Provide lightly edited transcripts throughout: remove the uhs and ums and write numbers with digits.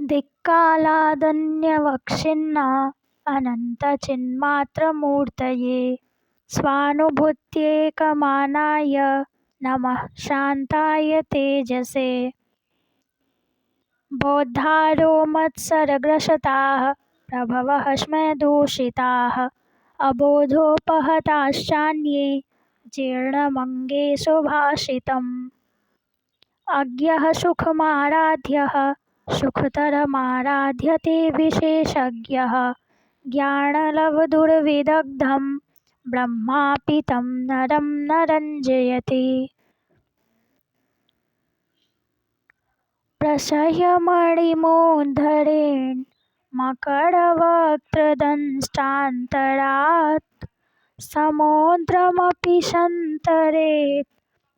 दिक्कालादन्यवक्षिन्ना अनन्तचिन्मात्रमूर्तये स्वानुभूत्येकमानाय नमः शान्ताय तेजसे बोद्धारो मत्सरग्रसताः प्रभवः स्मयदूषिताः अबोधोपहताश्चान्ये जीर्णमङ्गेषु भाषितम् अज्ञः सुखमाराध्यः सुखतरमाराध्यते विशेषज्ञः ज्ञानलब्धुर्विदग्धं ब्रह्मापि तं नरं न रञ्जयति प्रसह्यमणिमूर्धरेण मकरवक्त्रदंष्टान्तरात् समुद्रमपि सन्तरेत्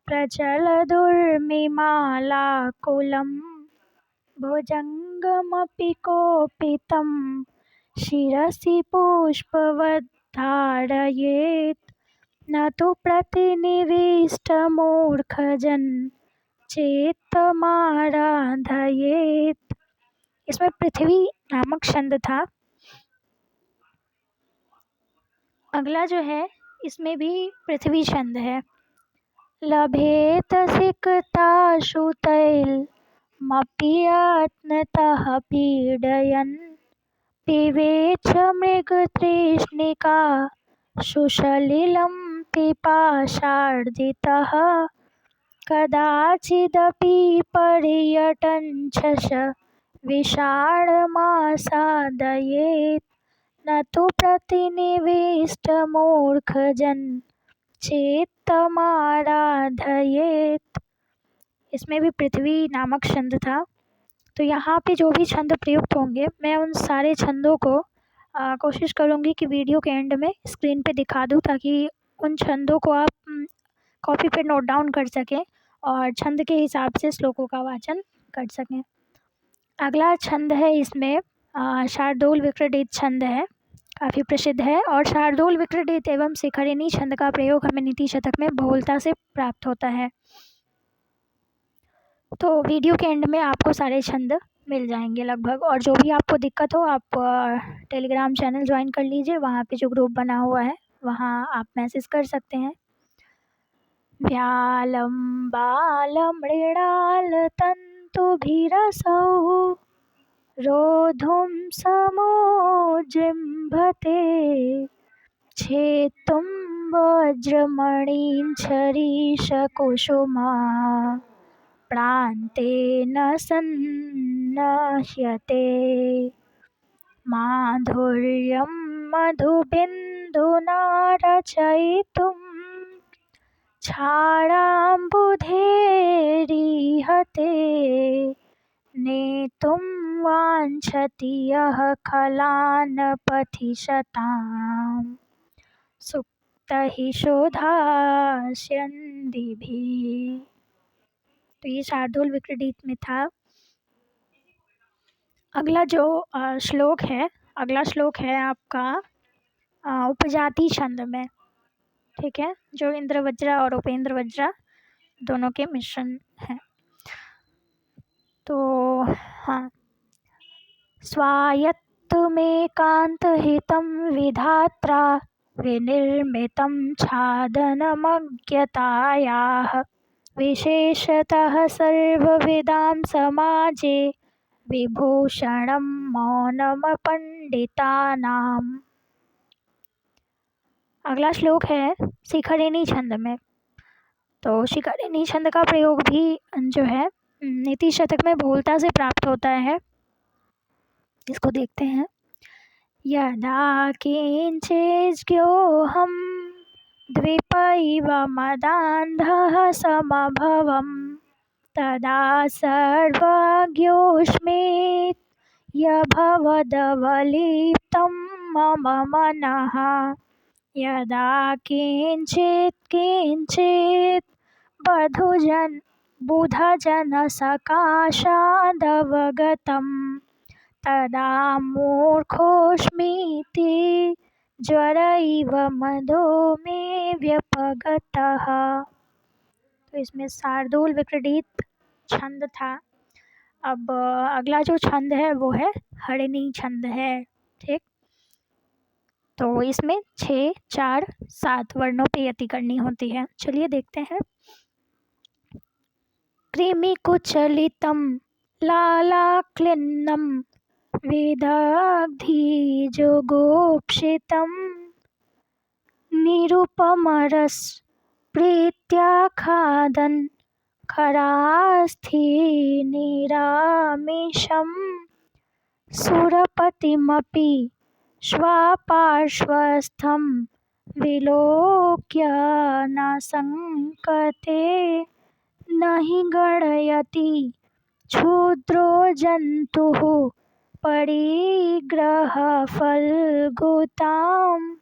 प्रचलदुर्मिमालाकुलं भुजङ्गमपि कोपितं शिरसि पुष्पवद्धारयेत् न तु प्रतिनिविष्टमूर्खजन् चेत्तमाराधयेत्। इसमें पृथ्वी नामक छंद था। अगला जो है इसमें भी पृथ्वी छंद है। लभेत सिकताशु तैलमपि यत्नतः पीडयन् पिबेच्छ मृगतृष्णिका सुसलिलं पिपासार्दितः कदाचिदपि पर्यटञ्छश विषाणमासादयेत् न तु प्रतिनिविष्टमूर्खजन् चेत्तमाराधयेत्। इसमें भी पृथ्वी नामक छंद था। तो यहाँ पे जो भी छंद प्रयुक्त होंगे मैं उन सारे छंदों को कोशिश करूँगी कि वीडियो के एंड में स्क्रीन पे दिखा दूँ, ताकि उन छंदों को आप कॉपी पे नोट डाउन कर सकें और छंद के हिसाब से श्लोकों का वाचन कर सकें। अगला छंद है इसमें शार्दूल विक्रडित छंद है, काफ़ी प्रसिद्ध है। और शार्दूल विक्रडित एवं शिखरिणी छंद का प्रयोग हमें नीति शतक में बहुलता से प्राप्त होता है। तो वीडियो के एंड में आपको सारे छंद मिल जाएंगे लगभग। और जो भी आपको दिक्कत हो आप टेलीग्राम चैनल ज्वाइन कर लीजिए, वहाँ पे जो ग्रुप बना हुआ है वहाँ आप मैसेज कर सकते हैं। व्यालं बालमृणालतन्तुभिरसौ रोद्धुं समोजृम्भते छेत्तुं वज्रमणिञ्छरीशकुसुमा प्रान्तेन सन्नह्यते माधुर्यं मधुबिन्दुना रचयितुं क्षाराम्बुधेरिहते नेतुं वाञ्छति यः खलान् पथि शतां सुप्तैः शोधास्यन्दिभिः। तो ये शार्दूल विक्रडित में था। अगला जो श्लोक है, अगला श्लोक है आपका उपजाति छंद में, ठीक है, जो इंद्रवज्रा और उपेंद्र वज्रा दोनों के मिश्रण हैं। तो हाँ, स्वायत्तमेकान्तहितं विधात्रा विनिर्मितं छादनमज्ञतायाः विशेषतः सर्वविदां समाजे विभूषणं मौनमपण्डितानाम्। अगला श्लोक है शिखरिणी छंद में। तो शिखरिणी छंद का प्रयोग भी जो है नीति शतक में बहुलता से प्राप्त होता है। इसको देखते हैं। यदा किञ्चिज्ञोऽहं द्विपैव मदान्धः समभवं तदा सर्वज्ञोऽस्मि यभवदवलिप्तं मम मनः यदा किञ्चित् बुधजनसकाशादवगतं तदा मूर्खोऽस्मीति ज्वर इव मदो मे व्यपगतः। तो इसमें शार्दूल विक्रडित छंद था। अब अगला जो छंद है वो है हरिणी छंद है। ठीक, तो इसमें 6, 4, 7 वर्णों पे यति करनी होती है। चलिए देखते हैं। कृमिकुचलितं लालाक्लिन्नं वेदाब्धिजुगुप्सितं निरुपमरसप्रीत्या खादन् खरास्थिनिरामिषम् सुरपतिमपि स्वापार्श्वस्थं विलोक्य न संकते न हि गणयति क्षुद्रो जन्तुः परिग्रहफलगुताम्।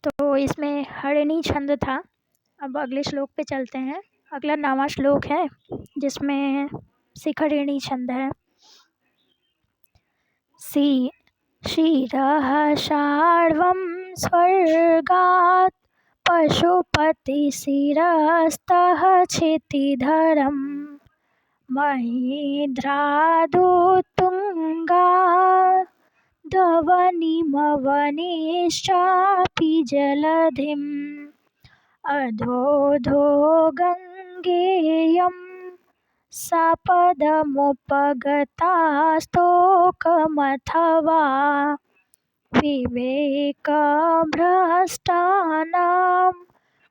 तो इसमें हरिणी छंद था। अब अगले श्लोक पे चलते हैं। अगला 9वां श्लोक है जिसमें शिखरिणी छंद है। शिरः शार्वं स्वर्गात् पशुपतिशिरस्तः क्षितिधरं महीध्रादुत्तुङ्गादवनिमवनिश्चापि जलधिम् अधोधो गङ्गेयं सपदमुपगतास्तोकमथवा विवेकभ्रष्टानां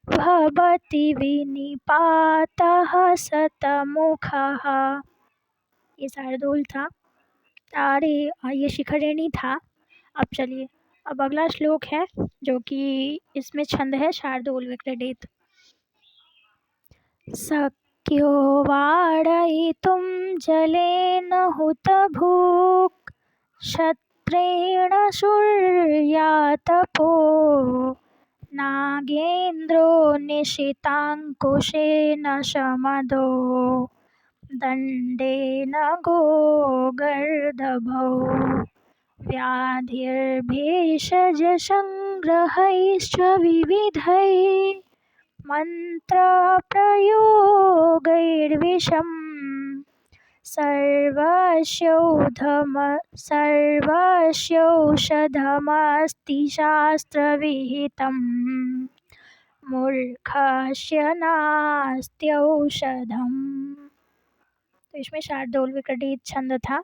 भवति विनिपातः शतमुखः। ये शार्दूल था। अरे ये शिखरिणी था। अब चलिए, अब अगला श्लोक है जो कि इसमें छंद है शार्दूल विक्रीडित। शक्यो वारयितुं जलेन हुतभुक् क्षत्रेण सूर्यातपो नागेन्द्रो निशिताङ्कुशेन शमदो दण्डेन गोगर्दभौ व्याधिर्भेषजसंग्रहैश्च विविधैः मन्त्रप्रयोगैर्विषम् सर्वस्यौषधमस्ति शास्त्रविहितम् मूर्खस्य नास्त्यौषधम्। तो इसमें शार्दूल विक्रीडित छंद था।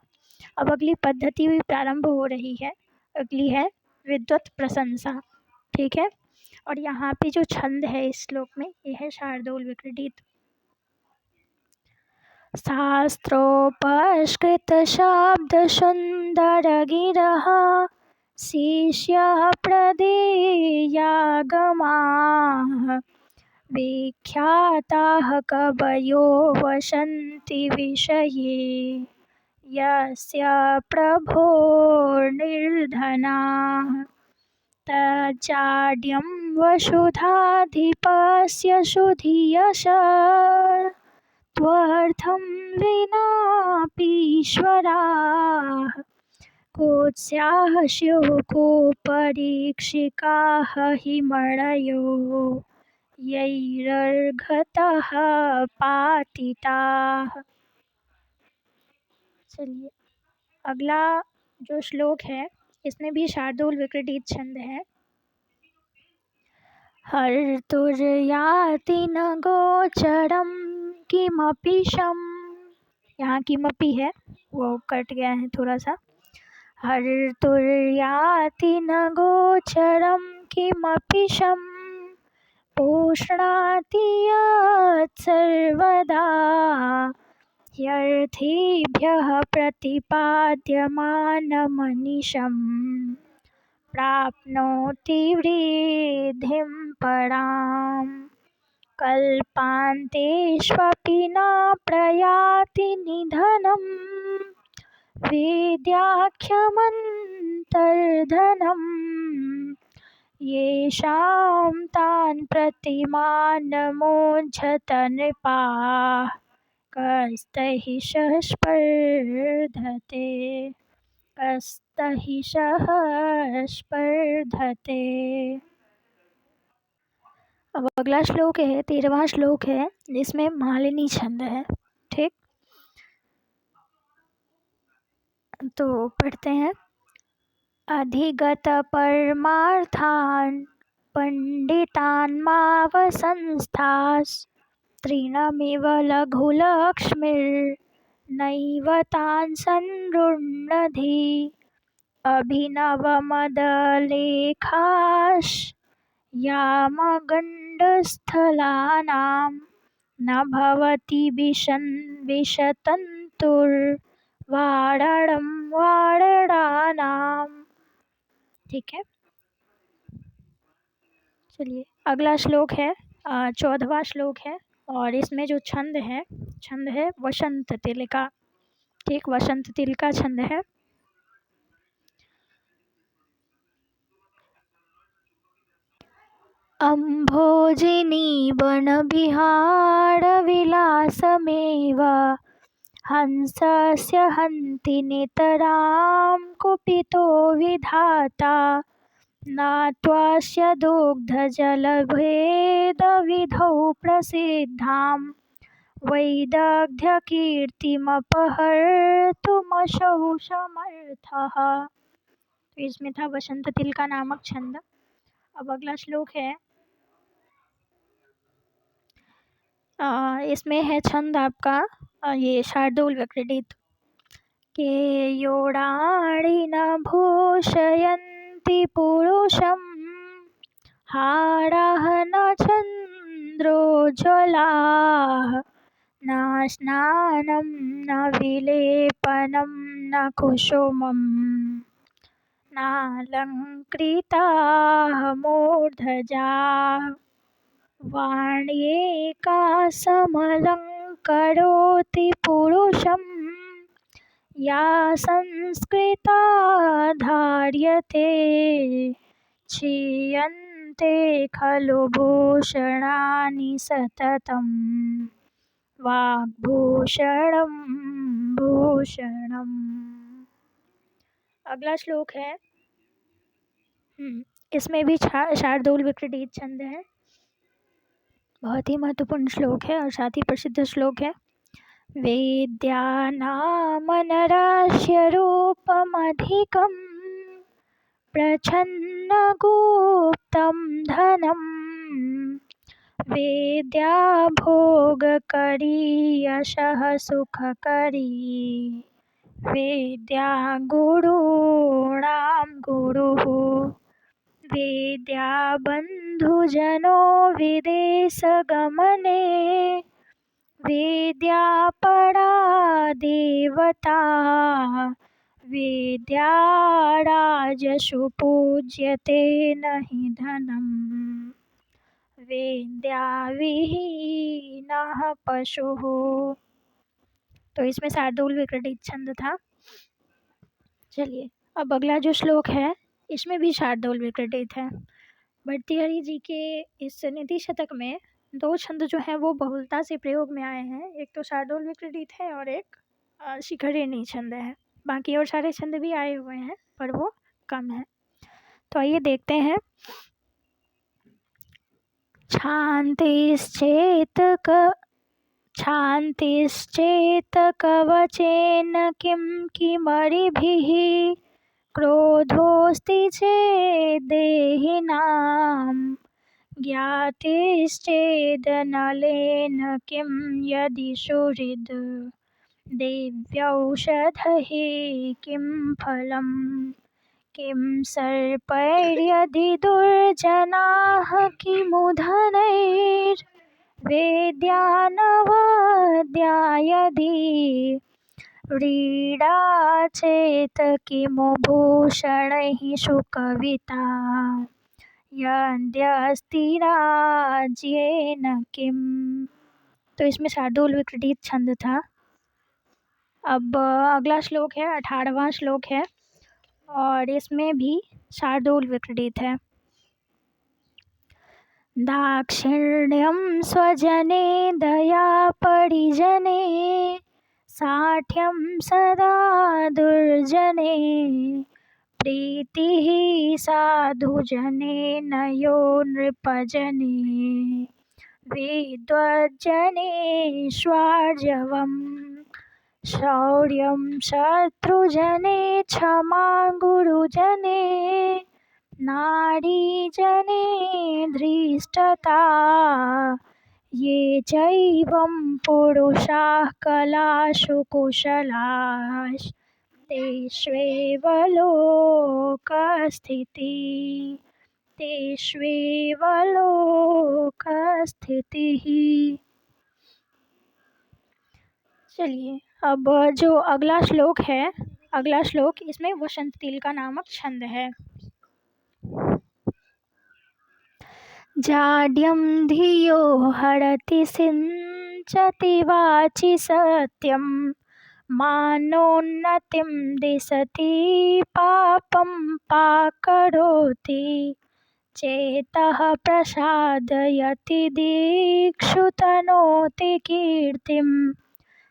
अब अगली पद्धति भी प्रारंभ हो रही है। अगली है विद्वत प्रशंसा। ठीक है, और यहाँ पे जो छंद है इस श्लोक में यह है शार्दूल विक्रीडित। शास्त्रोपस्कृत शब्द सुंदर गिरः शिष्यः प्रदेयागमाः विख्याताः कवयो वसन्ति विषये यस्य प्रभोर्निर्धनाः तज्जाड्यं वसुधाधिपस्य सुधीयशः त्वर्थं विनापीश्वराः कोत्स्याः स्युः कुपरीक्षिकाः हि मणयो यैरर्घतः पातिताः। चलिए, अगला जो श्लोक है इसमें भी शार्दूल विक्रीडित छंद है। हर्तुर्याति न गोचरं किमपि शम्, यहाँ किमपि है वो कट गया है थोड़ा सा। हर्तुर्याति न गोचरं किमपि शम् पोष्णाति यत् सर्वदा ह्यर्थेभ्यः प्रतिपाद्यमानमनिशम् प्राप्नोति वृद्धिं पराम् कल्पान्तेष्वपि न प्रयाति निधनम् वेद्याख्यमन्तर्धनम् येषां तान् प्रतिमानमोज्झत नृपाः कस्तैः सह स्पर्धते कस्तैः सह स्पर्धते। अब अगला श्लोक है 13वां श्लोक है जिसमें मालिनी छंद है। ठीक, तो पढ़ते हैं। अधिगत परमार्थान् पंडितान् मावसंस्थास् तृणमिव लघुलक्ष्मीर्नैव तान् संरुण्धि अभिनवमदलेखाश् यामगण्डस्थलानां न भवति विशतन्तुर्वाडडं वाडडानाम्। ठीक है, चलिए अगला श्लोक है 14वां श्लोक है और इसमें जो छंद है वसंत तिलका। ठीक, वसंत तिलका छंद है। अम्भोजिनी वनविहार विलासमेव हंसस्य हन्ति नितरां कुपितो विधाता नात्वास्य दुग्धजलभेदविधौ प्रसिद्धां वैदग्ध्यकीर्तिमपहर्तुमशौ समर्थः। इसमें था वसंत तिलका नामक छंद। अब अगला श्लोक है इसमें है छंद आपका ये शार्दूल विक्रीडित के योडाणि न भूषयन्ति पुरुषं हाराः न चन्द्रोज्ज्वलाः न स्नानं न विलेपनं न कुसुमं नालङ्कृताः मूर्धजाः वाण्येका समलङ्करोति पुरुषं या संस्कृता धार्यते क्षीयन्ते खलु भूषणानि सततं वाग्भूषणं भूषणम्। अगला श्लोक है इसमें भी शार्दूल विक्रीडित छंद है। बहुत ही महत्वपूर्ण श्लोक है और साथ ही प्रसिद्ध श्लोक है। वेद्यानामनरास्य रूपमधिकं प्रच्छन्नगुप्तं धनं वेद्या भोगकरी यशः सुखकरी वेद्या गुरूणां गुरुः वेद्या बन्धुजनो विदेशगमने वेद्या परा देवता वेद्या राजसु पूज्यते न हि धनं वेद्या विहीनः पशुः। तो इसमें शार्दूल विक्रीडित छंद था। चलिए अब अगला जो श्लोक है इसमें भी शार्दूल विक्रीडित है। भर्तृहरि जी के इस नीति शतक में दो छंद जो हैं वो बहुलता से प्रयोग में आए हैं। एक तो शार्दूल विक्रीडित है और एक शिखरिणी छंद है। बाकी और सारे छंद भी आए हुए हैं पर वो कम है। तो आइए देखते हैं। क्षान्तिश्चेत् कवचेन किं किमरिभिः क्रोधोऽस्ति चेद्देहिनां ज्ञातिश्चेदनलेन किं यदि सुहृद् देव्यौषधैः किं फलं किं सर्पैर्यदि दुर्जनाः किमुधनैर्वेद्या नवद्या यदि व्रीडा चेत् किमु भूषणैः सुकविता यद्यस्ति राज्येन किम्। तो इसमें शार्दूल विक्रीडित छंद था। अब अगला श्लोक है 18वां श्लोक है और इसमें भी शार्दूल विक्रीडित है। दाक्षिण्यं स्वजने दया परिजने साठ्यं सदा दुर्जने प्रीतिः साधुजने नयो नृपजने विद्वज्जने स्वार्जवम् शौर्यं शत्रुजने क्षमा गुरुजने नारीजने धृष्टता ये चैवं पुरुषाः कलासु कुशलास्तेष्वेव लोकस्थितिः तेष्वेव लोकस्थितिः। चलिए, अब जो अगला श्लोक है, अगला श्लोक इसमें वसंत तिलका नामक छंद है। जाड्यं धियो हरति सिंचति वाचि सत्यं मानोन्नतिं दिशति पापं पाकरोति चेतः प्रसादयति दिक्षु तनोति कीर्तिं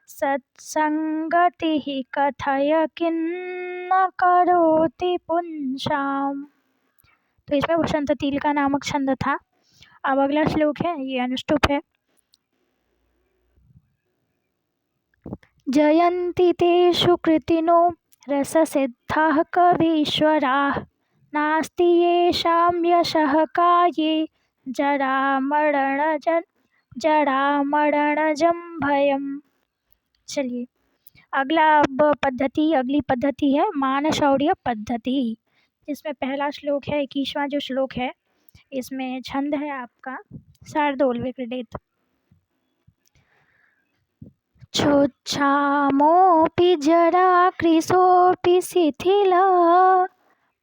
सत्संगतिः कथय किन्न करोति पुंसाम्। तो इसमें वसंत तिलका नामक छंद था। अब अगला श्लोक है, ये अनुष्टुप है। जयन्ति तेषु कृतिनो रससिद्धाः कवीश्वराः नास्ति येषां यशः काये जरामरणजं भयम्। चलिए, अगली पद्धति है मानशौर्य पद्धति, जिसमें पहला श्लोक है 21वां जो श्लोक है, इसमें छंद है आपका शार्दूल विक्रीडित। छोच्छामोऽपि जरा कृशोऽपि शिथिलः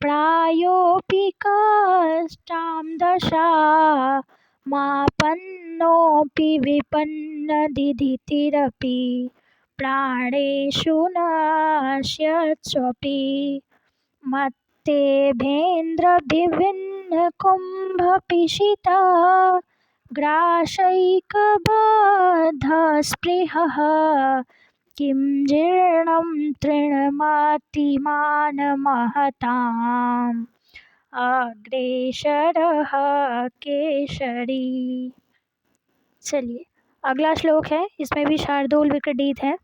प्रायोऽपि कष्टां दशा मापन्नोऽपि विपन्नदिधितिरपि प्राणेषु नश्यत्स्वपि मत्तेभेन्द्रभिभिन्नकुम्भपिशिता ग्रासैकबद्धस्पृहः किं जीर्णं तृणमतिमानमहताम् अग्रेसरः केसरी। चलिए, अगला श्लोक है, इसमें भी शार्दूल विक्रीडित है।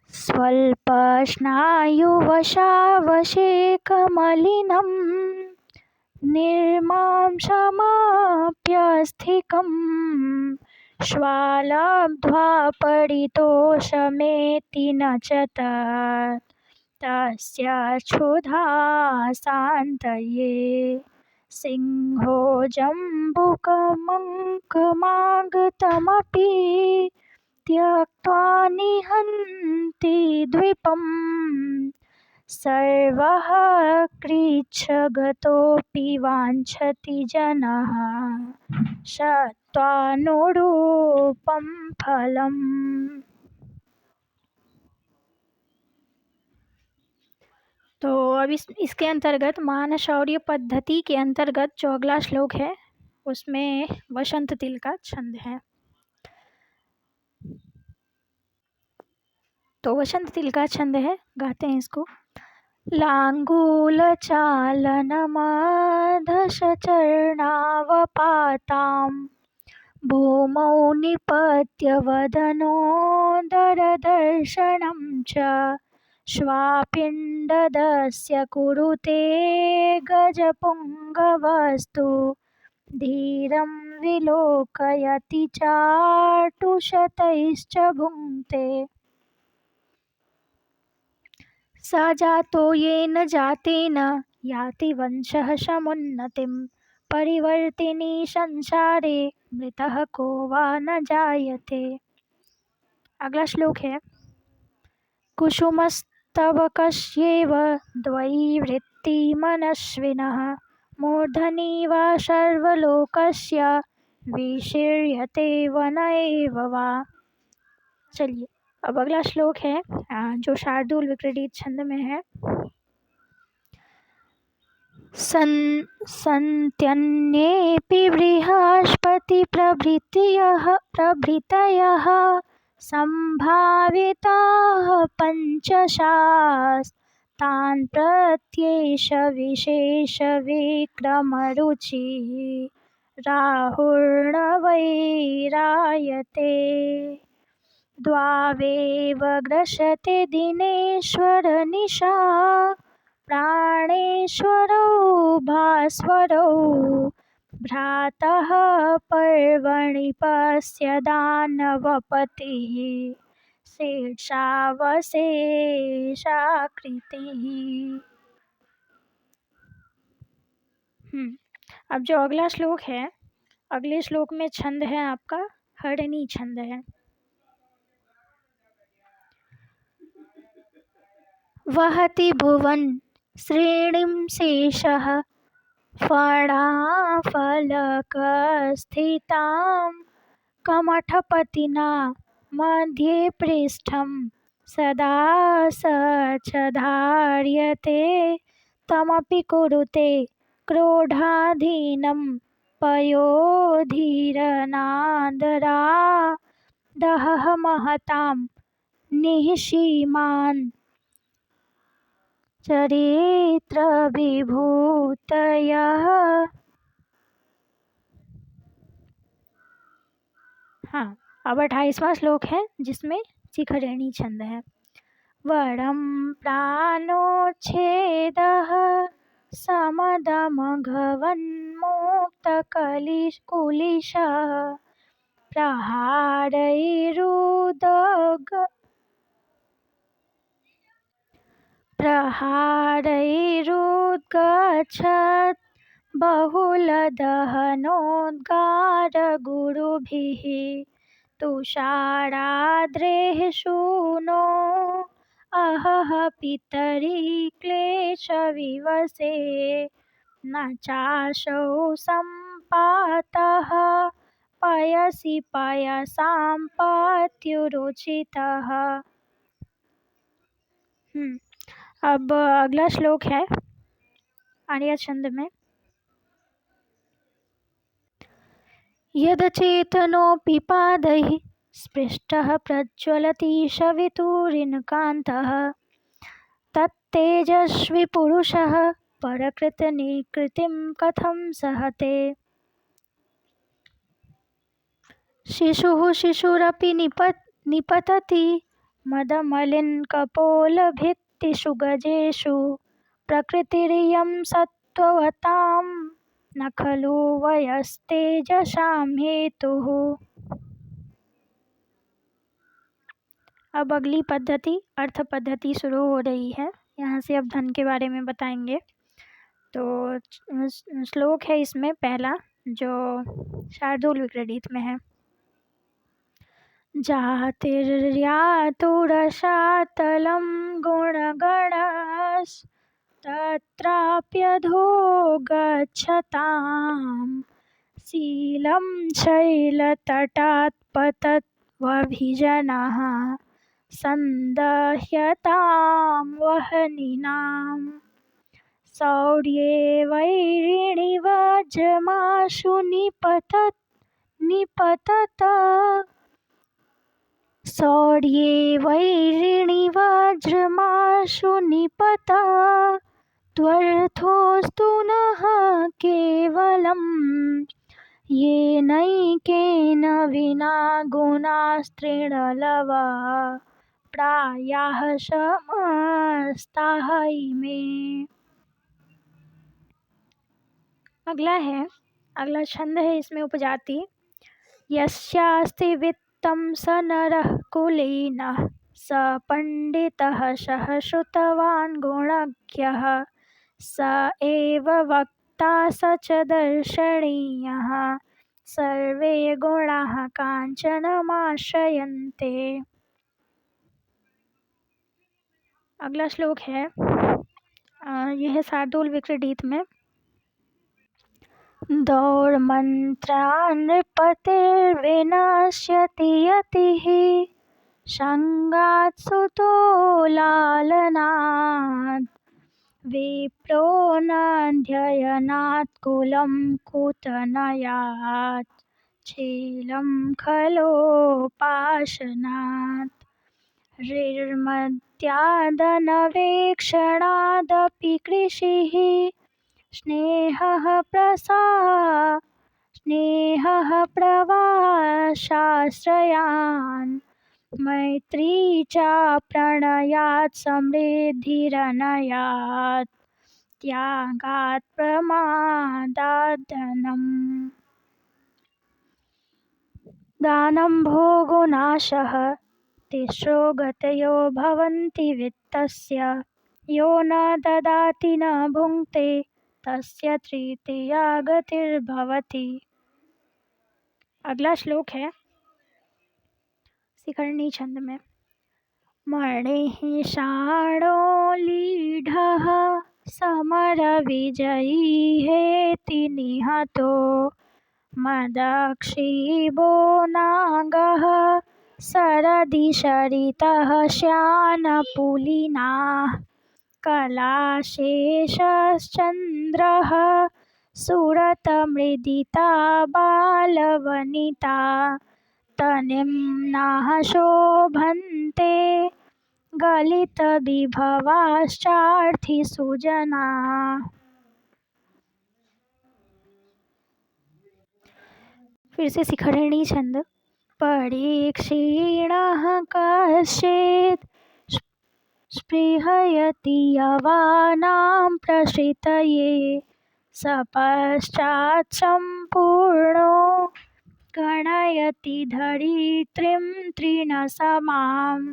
स्वल्पस्नायुवशावशेकमलिनं निर्मांसमाप्यस्थिकं श्वालब्ध्वा परितोषमेति न च तस्य क्षुधा शान्तये सिंहो जम्बुकमङ्कमागतमपि त्यक्त्वा निहन्ति द्विपं सर्वः कृच्छ्रगतोऽपि वाञ्छति जनः सत्त्वानुरूपं फलम्। तो अब इसके अंतर्गत मानशौर्य पद्धति के अंतर्गत जो अगला श्लोक है उसमें वसंत तिलका छंद है। तो वसंत तिलका छंद है, गाते हैं इसको। लाङ्गूलचालनमाधशचरणावपातां भूमौ निपत्य वदनोदरदर्शनं च श्वापिण्डदस्य कुरुते गजपुङ्गवस्तु धीरं विलोकयति चाटुशतैश्च भुङ्क्ते स जातो येन जातेन याति वंशः समुन्नतिं परिवर्तिनी संसारे मृतः को वा न जायते। अगला श्लोक है। कुसुमस्तवकस्येव द्वैवृत्तिमनस्विनः मूर्धनि वा सर्वलोकस्य विशीर्यते वन एव वा। चलिए, अब अगला श्लोक है जो शार्दूल विक्रीडित छंद में है। सन्त्यन्येऽपि बृहस्पति प्रभृतयः सम्भाविताः पञ्चशास्तान् प्रत्येष विशेष विक्रमरुचि राहुर्न वैरायते। द्वावेव ग्रसते दिनेश्वरनिशा प्राणेश्वरौ भास्वरौ भ्रातः पर्वणि पश्यदानवपतिः शेषावशेषाकृतिः। अब जो अगला श्लोक है, अगले श्लोक में छंद है आपका हरिणी छंद है। वहति भुवन श्रेणीं शेषः फणाफलकस्थितां कमठपतिना मध्ये पृष्ठं सदा स च धार्यते तमपि कुरुते क्रोधाधीनं पयोधीरनादरादहः महतां निःसीमान् चरित्रविभूतयः। हाँ, अब 28वां श्लोक है जिसमें शिखरिणी छंद है। वरं प्राणोच्छेदः समदमघवन्मुक्तकलिकुलिशः प्रहारैरुद्गच्छत् बहुलदहनोद्गारगुरुभिः तुषाराद्रेः सूनो अहः पितरि क्लेशविवशे न चासौ सम्पातः पयसि पयसां पत्युरुचितः। अब अगला श्लोक है आर्या छंद में। यदचेतनोऽपि पादैः स्पृष्टः प्रज्वलति सवितुरिनकान्तः तत्तेजस्वी पुरुषः परकृतनिकृतिं कथं सहते। शिशुः शिशुरपि निपतति मदमलिनकपोलभित्तिषु गजेषु प्रकृतिरियं सत्त्ववतां न खलु वयस्तेजसां हेतुः। अब अगली पद्धति अर्थ पद्धति शुरू हो रही है। यहाँ से अब धन के बारे में बताएंगे। तो श्लोक है इसमें पहला जो शार्दूल विक्रीडित में है। जातिर्यातुरसातलं गुणगणस्तत्राप्यधो गच्छतां शीलं शैलतटात् पतत्वभिजनः सन्दह्यतां वह्निनां शौर्ये वैरिणि वज्रमाशु निपतत शौर्ये वैरिणि वज्रमाशु निपता त्वर्थोऽस्तु नः केवलं येनैकेन विना गुणास्त्रीणलवा प्रायाः समस्ताः इमे। अगला छंद है इसमें उपजाति। यस्यास्ति वित्तं स नरः कुलीनः स पंडितः सः श्रुतवान् गुणज्ञः स एव वक्ता स च दर्शनीयः सर्वे गुणाः काञ्चनमाश्रयन्ते। अगला श्लोक है यह है शार्दूल विक्रीडित में। दौर्मन्त्रा नृपतिर्विनश्यति यतिः संगात् सुतो लालनात् विप्रो नाध्ययनात् कुलं कुतनयात् छीलं खलोपासनात् ऋर्मद्यादनवेक्षणादपि कृषिः स्नेहः प्रवासाश्रयान् मैत्री च प्रणयात् समृद्धिरनयात् त्यागात् प्रमादात् धनम् दानं भोगो नाशः तिस्रो गतयो भवन्ति वित्तस्य यो न ददाति न भुङ्क्ते तस्य तृतीया गतिर्भवति। अगला श्लोक है शिखरणी छंद में। मणिः शाणो लीढः समरविजयी हेति निहतो मदक्षिबो नागः सरदिशरितः श्यानपुलिनाः कलाशेषश्चन्द्रः सुरतमृदिता बालवनिता तनिम्नाः शोभन्ते गलितविभवाश्चार्थिसुजनाः। फिर से शिखरिणी छंद। परीक्षीणः कश्चित् स्पृहयति यवानां प्रश्रितये स पश्चात् सम्पूर्णो गणयति धरित्रीं तृणसमाम्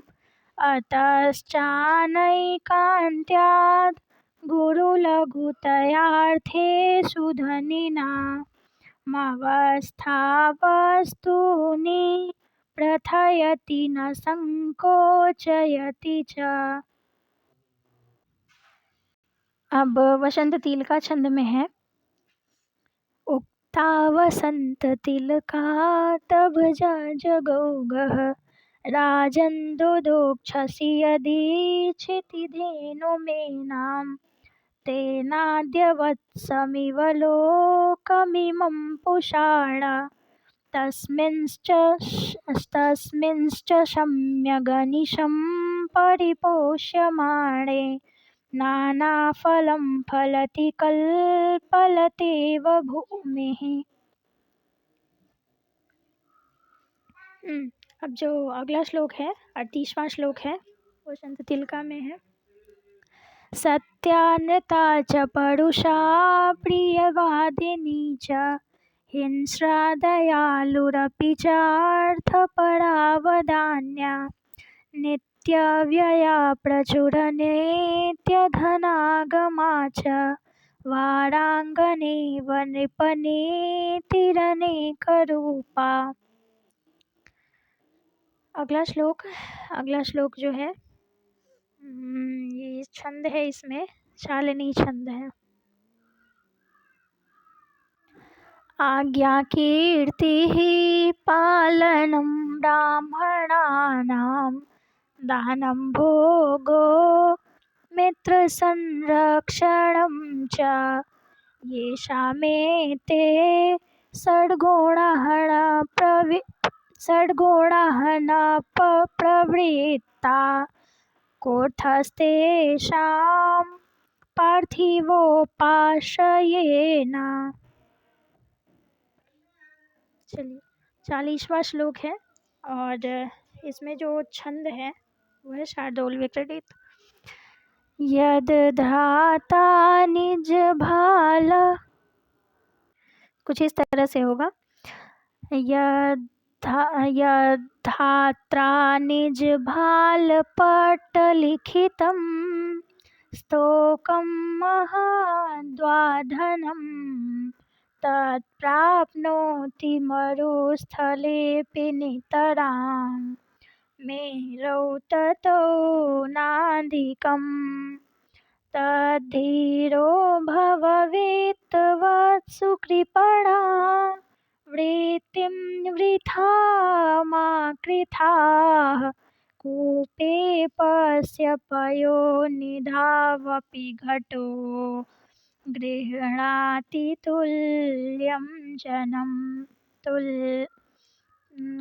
अतश्चानैकान्त्यात् गुरुलघुतयार्थेषु धनिना मवस्थावस्तूनि प्रथयति न संकोचयति च। अब वसंत तिल का छंद में है। उक्ता वसंत तिलका तब जगौगः राजन् दुदुक्षसि यदि क्षितिधेनु मेनां तेनाद्य वत्समिव लोकमिमं पुषाण तस्मिंश्च सम्यगनिशं परिपोष्यमाणे नानाफलं फलति कल्पलतेव भूमिः। अब जो अगला श्लोक है 38वां श्लोक है वसंत तिलका में है। सत्यानृता च परुषा प्रियवादिनी च हिंस्रा दयालुरपि चार्थपरावदान्या नित्यव्यया प्रचुरनेत्यधनागमा च वाराङ्गनेव नृपनेतिरनेकरूपा। अगला श्लोक जो है ये छंद है, इसमें शालिनी छंद है। आज्ञा कीर्तिः पालनं ब्राह्मणानां दानं भोगो मित्रसंरक्षणं च येषामेते षड्गुणाः न प्रवृत्ता कोऽर्थस्तेषां पार्थिवोपाश्रयेन। चलिए 40वां श्लोक है और इसमें जो छंद है वो है शार्दूल विक्रीडित। यद धाता निज भाल, कुछ इस तरह से होगा। यद्धात्रा निज भाल पट्टलिखितं स्तोकं महाद्वाधनं तत्प्राप्नोति मरुस्थलेऽपि नितरां मेरौ ततो नाधिकम् तद्धीरो भवेत्तवत्सु कृपणा वृत्तिं वृथा मा कृथाः कूपे पश्य पयोनिधावपि घटो गृह्णाति तुल्यं जलं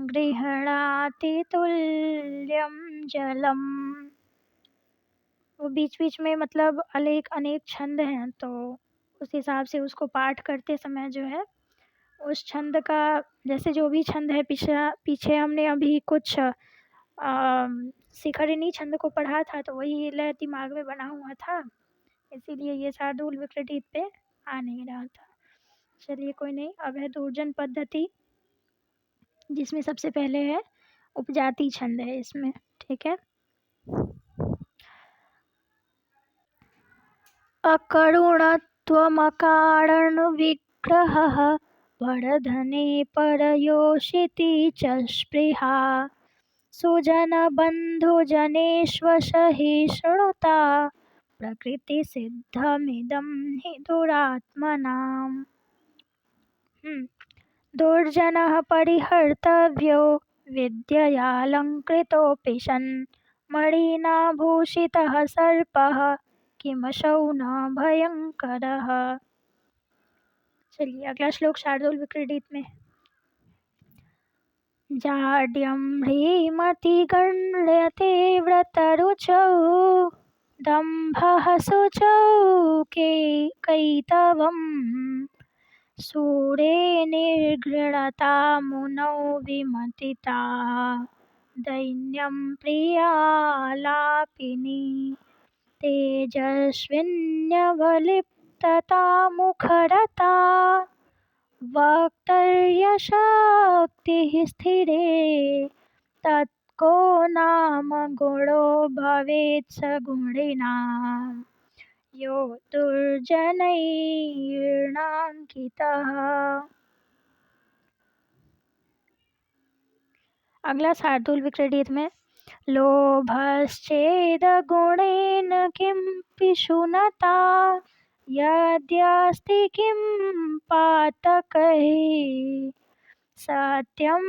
गृह्णाति तुल्यं जलम। वो बीच बीच में मतलब अनेक छंद हैं, तो उस हिसाब से उसको पाठ करते समय जो है उस छंद का, जैसे जो भी छंद है पीछे हमने अभी कुछ शिखरिणी छंद को पढ़ा था तो वही लय दिमाग में बना हुआ था, इसीलिए ये शार्दूल विकृति पे आ नहीं रहा था। चलिए कोई नहीं। अब है दुर्जन पद्धति, जिसमें सबसे पहले है उपजाति छंद है इसमें। ठीक है। अकरुणत्वमकारण विग्रहः वर्धने परयोषिति च स्पृहा सुजनबन्धुजनेष्वसहिष्णुता प्रकृतिसिद्धमिदं हि दुरात्मनाम्। दुर्जनः परिहर्तव्यो विद्ययालङ्कृतोऽपि सन् मणिना भूषितः सर्पः किमसौ न भयङ्करः। चलिए अगला श्लोक शार्दूल विक्रीडित में। जाड्यं ह्रीमतिगण्यते व्रतरुचौ दम्भः शुचौ कैतवम् सूरे निर्घृणता मुनौ विमतिता दैन्यं प्रियालापिनी तेजस्विन्यवलिप्तता मुखरता वक्तर्यशक्तिः स्थिरे तत्को नाम गुणो भवेत् स गुणिनां यो दुर्जनैर्नाङ्कितः। अगला शार्दूल विक्रीडित में। लोभश्चेदगुणेन किं पिशुनता यद्यास्ति किं पातकैः सत्यं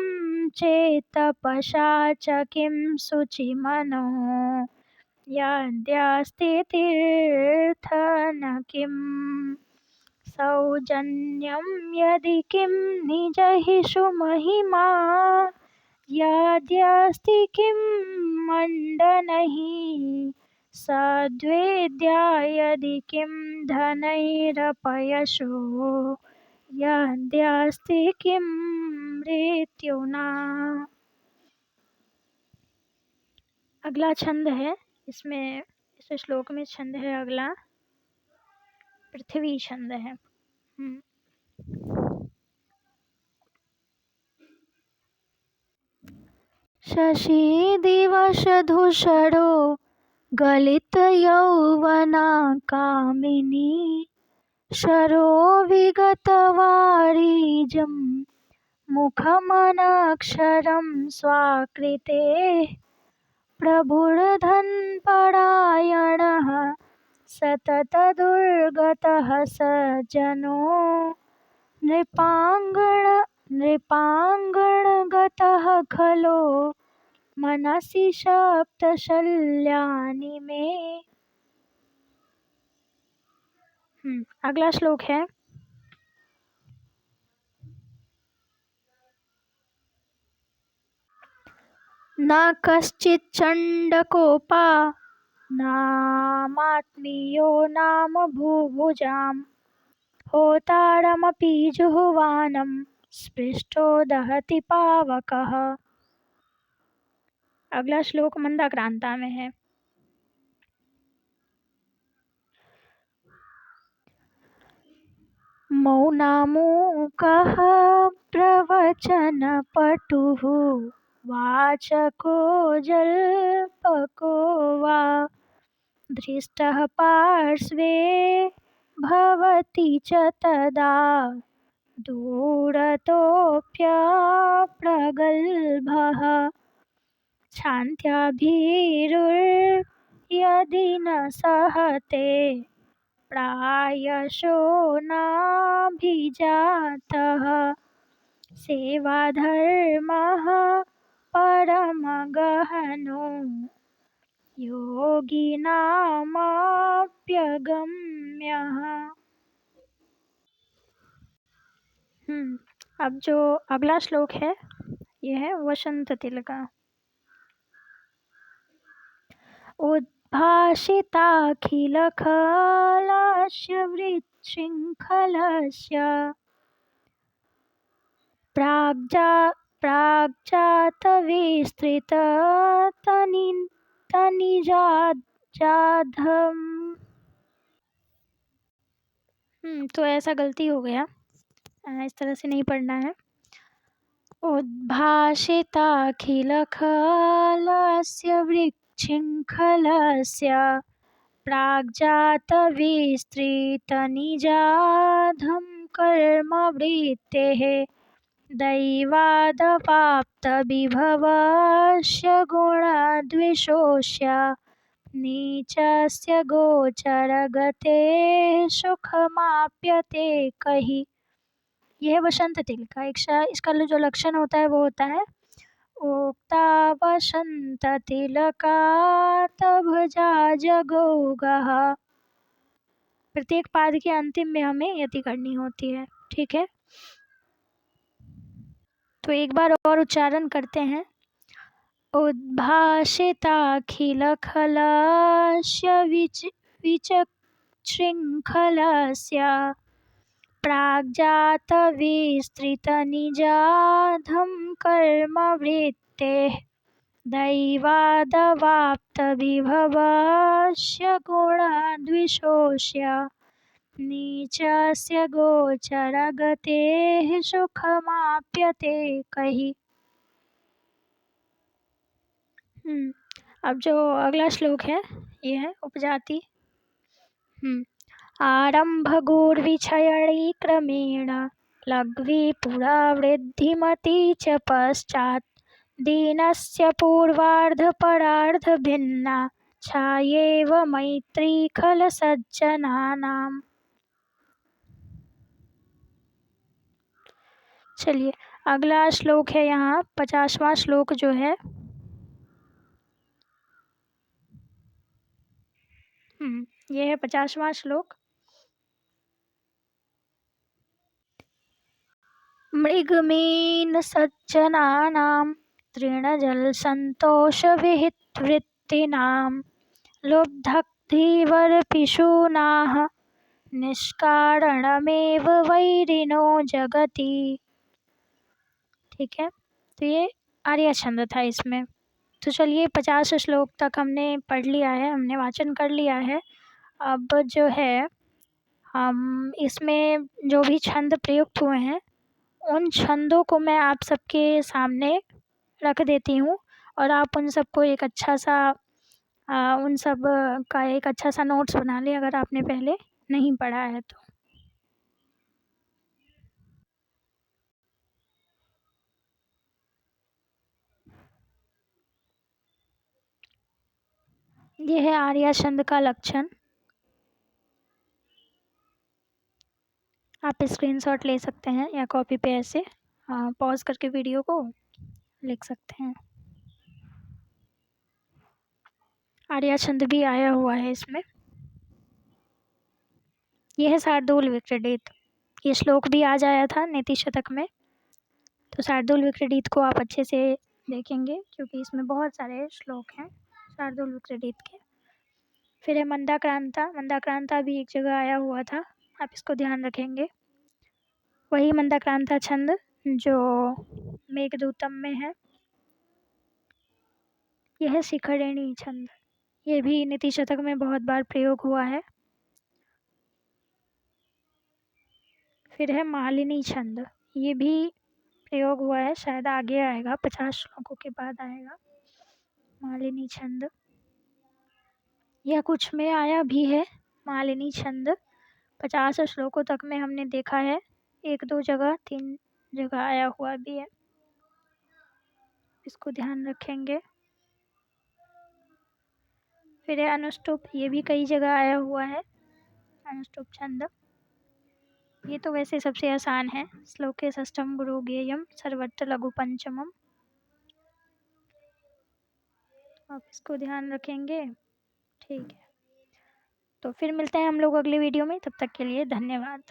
चेत्तपसा च किं शुचिमनो यद्यास्ति तीर्थन किं सौजन्यं यदि किं निजहिषु महिमा यद्यास्ति किं मण्डनैः सद्विद्या यदि किं धनैरपयशो यद्यास्ति किं मृत्युना। अगला छंद है इसमें, इस श्लोक में छंद है अगला पृथ्वी छंद है। शशि दिवस धूसरो गलित यौवना कामिनी शरो विगत वारिजं मुखमनक्षरं स्वाकृते प्रभुर्धनपरायणः सतत दुर्गतः सज्जनो नृपाङ्गणगतः खलो मनसि सप्तशल्यानि मे। अगला श्लोक है न कश्चित् चण्डकोपा नामात्मीयो नाम भूभुजां होतारमपि जुह्वानं स्पृष्टो दहति पावकः। अगला श्लोक मंदाक्रांता में है। मौनामूकः प्रवचनपटुः वाचको जल्पको वा दृष्टः पार्श्वे भवति च तदा दूरतोऽप्यप्रगल्भः क्षान्त्याभिरुर्यदि न सहते प्रायशो नाभिजातः सेवाधर्मः परमगहनो योगिनामप्यगम्यः। अब जो अगला श्लोक है यह है वसंत तिल का। उद्भाषिताखिलखलस्य वृच्छृङ्खलस्य प्राग्जातविस्तृततनिजाधम। तो ऐसा गलती हो गया, इस तरह से नहीं पढ़ना है। उद्भाषिताखिलखलस्य वृच्छृङ्खलस्य प्राग्जातविस्तृतनिजाधं कर्मवृत्तेः दैवादवाप्तविभवस्य गुणद्विषोऽस्य नीचस्य गोचरगते सुखमाप्यते कहि। यह है वसंत तिल का इसका जो लक्षण होता है वो होता है उक्ता वसंत तिलका भजा जगोगः। प्रत्येक पाद के अंतिम में हमें यति करनी होती है, ठीक है। तो एक बार और उच्चारण करते हैं। उद्भाषिताखिलखलस्य विचक्षृङ्खलस्य प्राग्जातविस्तृतनिजाधं कर्मवृत्तेः दैवादवाप्तविभवस्य गुणद्विषोऽस्य नीचस्य गोचरगतेः सुखमाप्यते कहि। अब जो अगला श्लोक है ये है उपजाति। आरम्भगुर्विक्षयणी क्रमेण लघ्वी पुरावृद्धिमती च पश्चात् दीनस्य पूर्वार्धपरार्धभिन्ना छायेव मैत्री खलसज्जनानाम्। चलिए अगला श्लोक है यहाँ 50वां श्लोक जो है। ये है 50वां श्लोक। मृगमीन सज्जनानां तृणजलसन्तोषविहितवृत्तीनां लुब्धधीवरपिशूनाः निष्कारणमेव वैरिणो जगति। ठीक है, तो ये आर्य छंद था इसमें। तो चलिए 50 श्लोक तक हमने पढ़ लिया है, हमने वाचन कर लिया है। अब जो है हम इसमें जो भी छंद प्रयुक्त हुए हैं उन छंदों को मैं आप सबके सामने रख देती हूँ और आप उन सबको एक अच्छा सा उन सब का एक अच्छा सा नोट्स बना लें अगर आपने पहले नहीं पढ़ा है तो। ये है आर्य छंद का लक्षण। आप स्क्रीनशॉट ले सकते हैं या कॉपी पे ऐसे पॉज करके वीडियो को लिख सकते हैं। आर्य छंद भी आया हुआ है इसमें। यह है शार्दूल विक्रीडित। ये श्लोक भी आज आया था नीति शतक में। तो शार्दूल विक्रीडित को आप अच्छे से देखेंगे क्योंकि इसमें बहुत सारे श्लोक हैं शार्दूल विक्रीडित के। फिर है मंदाक्रांता। मंदाक्रांता भी एक जगह आया हुआ था, आप इसको ध्यान रखेंगे। वही मंदाक्रांता छंद जो मेघदूतम में है। यह है शिखरिणी छंद। ये भी नीति शतक में बहुत बार प्रयोग हुआ है। फिर है मालिनी छंद। ये भी प्रयोग हुआ है, शायद आगे आएगा, 50 श्लोकों के बाद आएगा मालिनी छंद। यह कुछ में आया भी है मालिनी छंद। 50 श्लोकों तक में हमने देखा है, 1-2 जगह 3 जगह आया हुआ भी है, इसको ध्यान रखेंगे। फिर है अनुष्टुप। ये भी कई जगह आया हुआ है अनुष्टुप छंद। ये तो वैसे सबसे आसान है। श्लोके षष्ठम गुरु ज्ञेयम सर्वत्र लघु पंचमम। आप इसको ध्यान रखेंगे, ठीक है। तो फिर मिलते हैं हम लोग अगले वीडियो में, तब तक के लिए धन्यवाद।